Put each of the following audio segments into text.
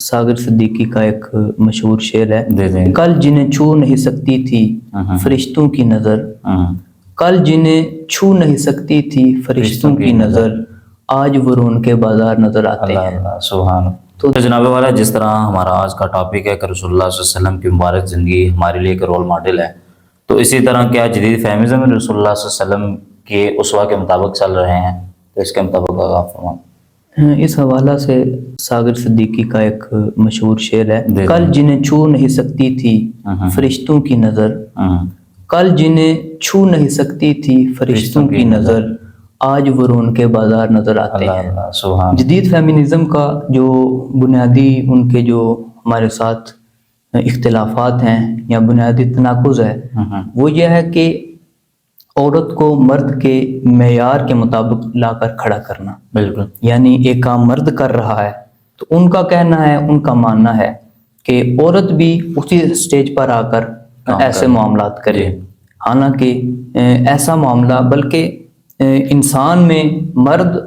सागर सिद्दीकी का एक मशहूर शेर है, जी। कल जिन्हें छू नहीं सकती थी फरिश्तों की नजर, कल जिन्हें छू नहीं सकती थी फरिश्तों की नजर, आज वो उनके बाजार नजर आते हैं। अल्लाह सुभान। तो जनाब वाला, जिस तरह हमारा आज का टॉपिक है कि रसूलुल्लाह सल्लल्लाहु अलैहि वसल्लम की मुबारक ज़िंदगी हमारे लिए एक रोल मॉडल है, तो इसी तरह क्या जदीद फहमिज़म में रसूलुल्लाह सल्लल्लाहु अलैहि वसल्लम के उसवा के मुताबिक चल रहे हैं? तो इसके मुताबिक आप फरमाएं। इस हवाला से सागर सिद्दीकी का एक मशहूर शेर है, कल जी। जिन्हें छू नहीं सकती थी फरिश्तों की नजर, कल जिन्हें छू नहीं सकती थी फरिश्तों की नजर, आज वो उनके बाजार नजर आते हैं। सुभान। जदीद फेमिनिज्म का जो बुनियादी उनके जो हमारे साथ इख्तिलाफात हैं या बुनियादी तनाकुज़ है, वो यह है कि औरत को मर्द के मेयार के मुताबिक लाकर खड़ा करना। बिल्कुल। यानी एक काम मर्द कर रहा है तो उनका कहना है, उनका मानना है कि औरत भी उसी स्टेज पर आकर ऐसे मामलात करे। हालांकि ऐसा मामला बल्कि इंसान में मर्द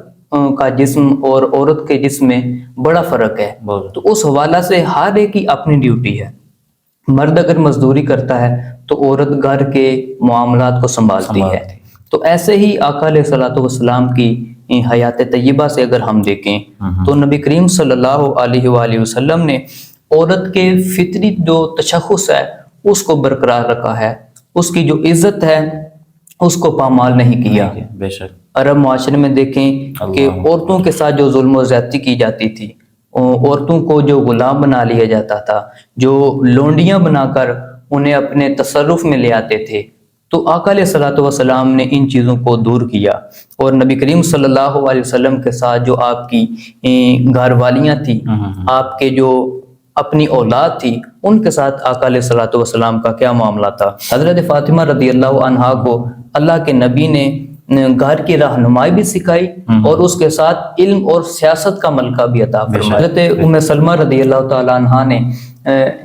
का जिस्म और औरत के जिस्म में बड़ा फ़र्क है। तो उस हवाला से हर एक की अपनी ड्यूटी है। मर्द अगर मजदूरी करता है तो औरत घर के मामलात को संभालती है। तो ऐसे ही आका अलैहिस्सलातु वस्सलाम की हयात तय्यबा से अगर हम देखें तो नबी करीम सल्लल्लाहु अलैहि वसल्लम ने औरत के फितरी जो तशख़्ख़ुस है उसको बरकरार रखा है, उसकी जो इज्जत है उसको पामाल नहीं किया। बेशक अरब माशरे में देखें कि औरतों के साथ जो जुल्म और ज़्यादती की जाती थी, औरतों को जो गुलाम बना लिया जाता था, जो लोंडियां बनाकर उन्हें अपने तसर्रुफ में ले आते थे, तो आका अलैहिस्सलातु वस्सलाम ने इन चीज़ों को दूर किया। और नबी करीम सल्लल्लाहु अलैहि वसल्लम के साथ जो आपकी घरवालियाँ थी, आपके जो अपनी औलाद थी, उनके साथ आका अलैहिस्सलातु वस्सलाम का क्या मामला था। हज़रत फ़ातिमा रज़ियल्लाहु अन्हा को अल्लाह के नबी ने घर की रहनुमाई भी सिखाई और उसके साथ इल्म और सियासत का मलका भी अता फरमाया। हज़रत उम्मे सलमा रज़ियल्लाहु ताला अन्हा ने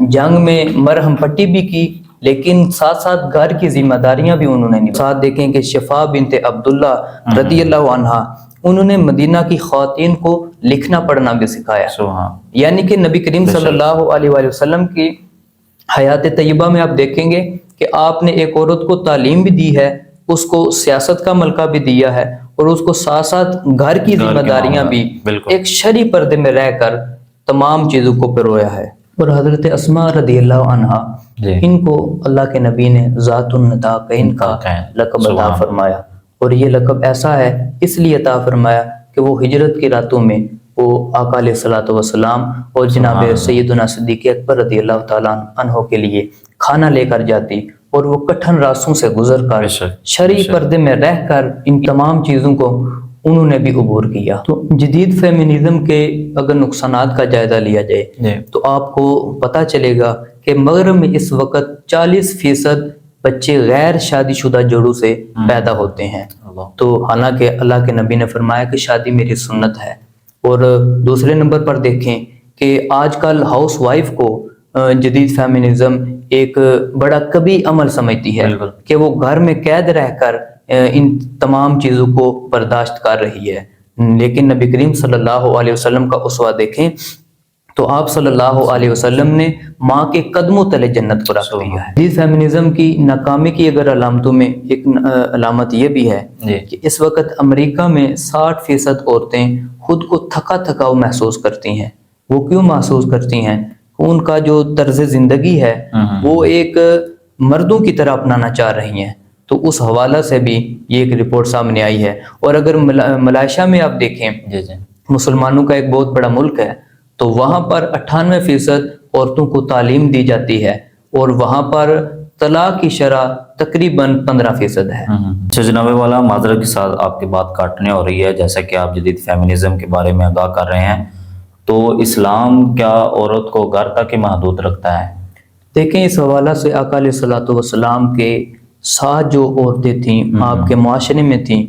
जंग में मरहम पट्टी भी की, लेकिन साथ साथ घर की जिम्मेदारियां भी उन्होंने निभाई। साथ देखें कि शिफा बिनते अब्दुल्ला रज़ियल्लाहु अन्हा, उन्होंने मदीना की ख़वातीन को लिखना पढ़ना भी सिखाया। यानी कि नबी करीम सल्लल्लाहु अलैहि वसल्लम की हयात तय्यबा में आप देखेंगे कि आपने एक औरत को तालीम भी दी है, उसको सियासत का मलका भी दिया है और उसको साथ साथ घर की जिम्मेदारियां भी एक शरी पर्दे में रहकर तमाम चीज़ों को पिरोया है। और हज़रत अस्मा रज़ियल्लाहु अन्हा, इनको अल्लाह के नबी ने ज़ातुन नताक़ैन का लक़ब अता फरमाया। और ये लक़ब ऐसा है इसलिए अता फरमाया कि वो हिजरत की रातों में वो आका अलैहिस्सलातु वस्सलाम और जनाब सैयदना सिद्दीक़ अकबर रज़ियल्लाहु ताला अन्हु के लिए खाना लेकर जाती और वो कठिन रास्तों से गुजर कर शरई पर्दे में रहकर इन तमाम चीज़ों को उन्होंने भी अबूर किया। तो जदीद फेमिनिज्म के अगर नुकसानात का जायजा लिया जाए तो आपको पता चलेगा कि मगरब में इस वक्त 40% बच्चे गैर शादीशुदा जोड़ों से पैदा होते हैं। तो हालांकि अल्लाह के नबी ने फरमाया कि शादी मेरी सुन्नत है। और दूसरे नंबर पर देखें कि आजकल हाउस वाइफ को जदीद फेमिनिज्म एक बड़ा कभी अमल समझती है कि वो घर में कैद रहकर इन तमाम चीज़ों को बर्दाश्त कर रही है। लेकिन नबी करीम सल्लल्लाहु अलैहि वसल्लम का उसवा देखें तो आप सल्लल्लाहु अलैहि वसल्लम ने माँ के कदमों तले जन्नत को रख दिया है। जदीद फेमिनिज्म की नाकामी की अगर अलामतों में एक अलामत ये भी है कि इस वक्त अमेरिका में 60% औरतें खुद को थका थका महसूस करती हैं। वो क्यों महसूस करती हैं? उनका जो तर्ज ज़िंदगी है वो एक मर्दों की तरह अपनाना चाह रही हैं। तो उस हवाला से भी ये एक रिपोर्ट सामने आई है। और अगर मलेशिया में आप देखें, मुसलमानों का एक बहुत बड़ा मुल्क है, तो वहाँ पर 98% औरतों को तालीम दी जाती है और वहाँ पर तलाक की शरह तकरीबन 15% है। अच्छा जनाब वाला, माजरत के साथ आपकी बात काटने हो रही है, जैसा कि आप जदीद फेमिनिज्म के बारे में आगाह कर रहे हैं, तो इस्लाम क्या औरत को घर तक ही महदूद रखता है? देखें, इस हवाला से आका अलैहिस्सलातु वस्सलाम के साथ जो औरतें थीं आपके माशरे में थीं,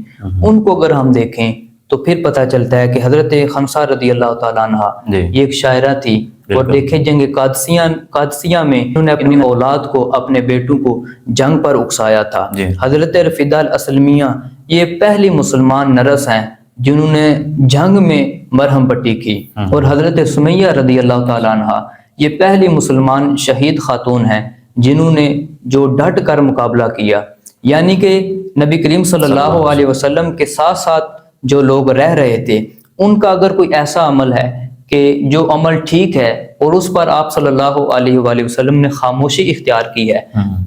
उनको अगर हम देखें तो फिर पता चलता है कि हज़रत खमसा रज़ियल्लाहु ताला अन्हा ये एक शायरा थी। और देखें जंग कादसिया में उन्होंने अपनी औलाद को, अपने बेटों को जंग पर उकसाया था। हज़रत रफ़ीदा अल असलमिया ये पहली मुसलमान नर्स हैं जिन्होंने जंग में مرہم پٹی کی، اور حضرت سمیہ رضی اللہ تعالیٰ عنہ یہ پہلی مسلمان شہید خاتون ہیں جنہوں نے جو ڈٹ کر مقابلہ کیا، یعنی کہ نبی کریم صلی اللہ علیہ وسلم کے ساتھ ساتھ جو لوگ رہ رہے تھے ان کا اگر کوئی ایسا عمل ہے کہ جو عمل ٹھیک ہے اور اس پر آپ صلی اللہ علیہ وآلہ وسلم نے خاموشی اختیار کی ہے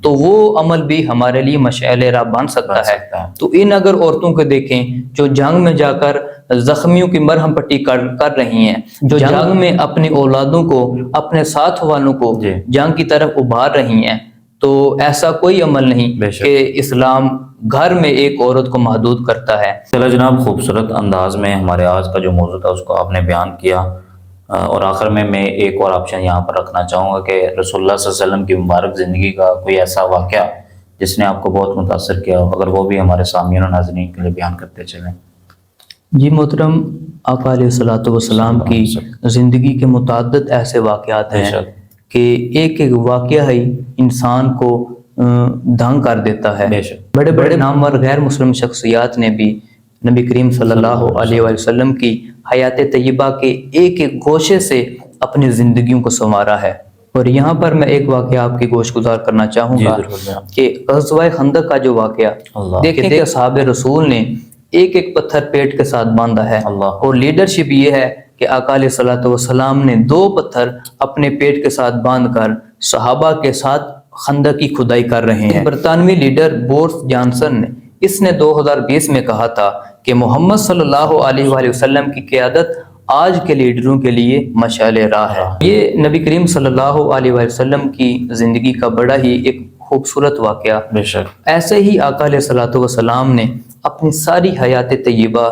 تو وہ عمل بھی ہمارے لیے مشعل راہ بن سکتا ہے۔ تو ان اگر عورتوں کو دیکھیں جو جنگ میں جا کر زخمیوں کی مرہم پٹی کر رہی ہیں، جو جنگ میں اپنی اولادوں کو، اپنے ساتھ والوں کو جنگ کی طرف ابھار رہی ہیں، تو ایسا کوئی عمل نہیں کہ اسلام گھر میں ایک عورت کو محدود کرتا ہے۔ چلو جناب، خوبصورت انداز میں ہمارے آج کا جو موضوع تھا اس کو آپ نے بیان کیا، اور آخر میں ایک اور آپشن یہاں پر رکھنا چاہوں گا کہ رسول اللہ صلی اللہ علیہ وسلم کی مبارک زندگی کا کوئی ایسا واقعہ جس نے آپ کو بہت متاثر کیا ہو، اگر وہ بھی ہمارے سامعین و ناظرین کے لیے بیان کرتے چلیں۔ جی محترم، آقا علیہ الصلوۃ والسلام کی زندگی کے متعدد ایسے واقعات ہیں کہ ایک ایک واقعہ ہی انسان کو دھنگ کر دیتا ہے۔ بڑے بڑے نامور غیر مسلم شخصیات نے بھی نبی کریم صلی اللہ علیہ وآلہ وسلم کی حیات طیبہ کے ایک ایک گوشے سے اپنی زندگیوں کو سنوارا ہے۔ اور یہاں پر میں ایک واقعہ آپ کی گوش گزار کرنا چاہوں گا کہ غزوہ خندق کا جو واقعہ، دیکھیں کہ اصحاب رسول نے ایک ایک پتھر پیٹ کے ساتھ باندھا ہے، اور لیڈرشپ یہ ہے کہ آقا علیہ الصلوۃ والسلام نے 2 پتھر اپنے پیٹ کے ساتھ باندھ کر صحابہ کے ساتھ خندق کی کھدائی کر رہے ہیں۔ برطانوی لیڈر بورس جانسن نے اس نے 2020 میں کہا تھا کہ محمد صلی اللہ علیہ وآلہ وسلم کی قیادت آج کے لیڈروں کے لیے مشعل راہ ہے۔ یہ نبی کریم صلی اللہ علیہ وآلہ وسلم کی زندگی کا بڑا ہی ایک خوبصورت واقعہ۔ بے شک ایسے ہی آقا علیہ الصلوۃ والسلام نے اپنی ساری حیات طیبہ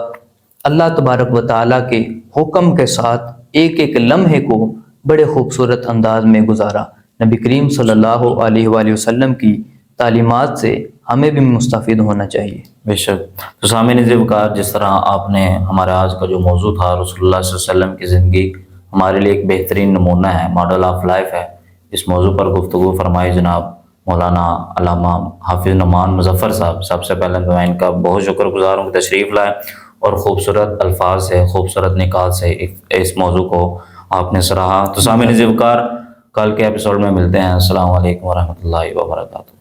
اللہ تبارک و تعالیٰ کے حکم کے ساتھ ایک ایک لمحے کو بڑے خوبصورت انداز میں گزارا۔ نبی کریم صلی اللہ علیہ وآلہ وسلم کی تعلیمات سے ہمیں بھی مستفید ہونا چاہیے۔ بے شک۔ تو سامعین ذوالفقار، جس طرح آپ نے ہمارا آج کا جو موضوع تھا رسول اللہ صلی اللہ علیہ وسلم کی زندگی ہمارے لیے ایک بہترین نمونہ ہے، ماڈل آف لائف ہے، اس موضوع پر گفتگو فرمائی جناب مولانا علامہ حافظ نعمان مظفر صاحب۔ سب سے پہلے تو میں ان کا بہت شکر گزار ہوں کہ تشریف لائے اور خوبصورت الفاظ سے، خوبصورت نکات سے اس موضوع کو آپ نے سراہا۔ تو سامعین ذوالفقار، کل کے ایپیسوڈ میں ملتے ہیں۔ السلام علیکم ورحمۃ اللہ وبرکاتہ۔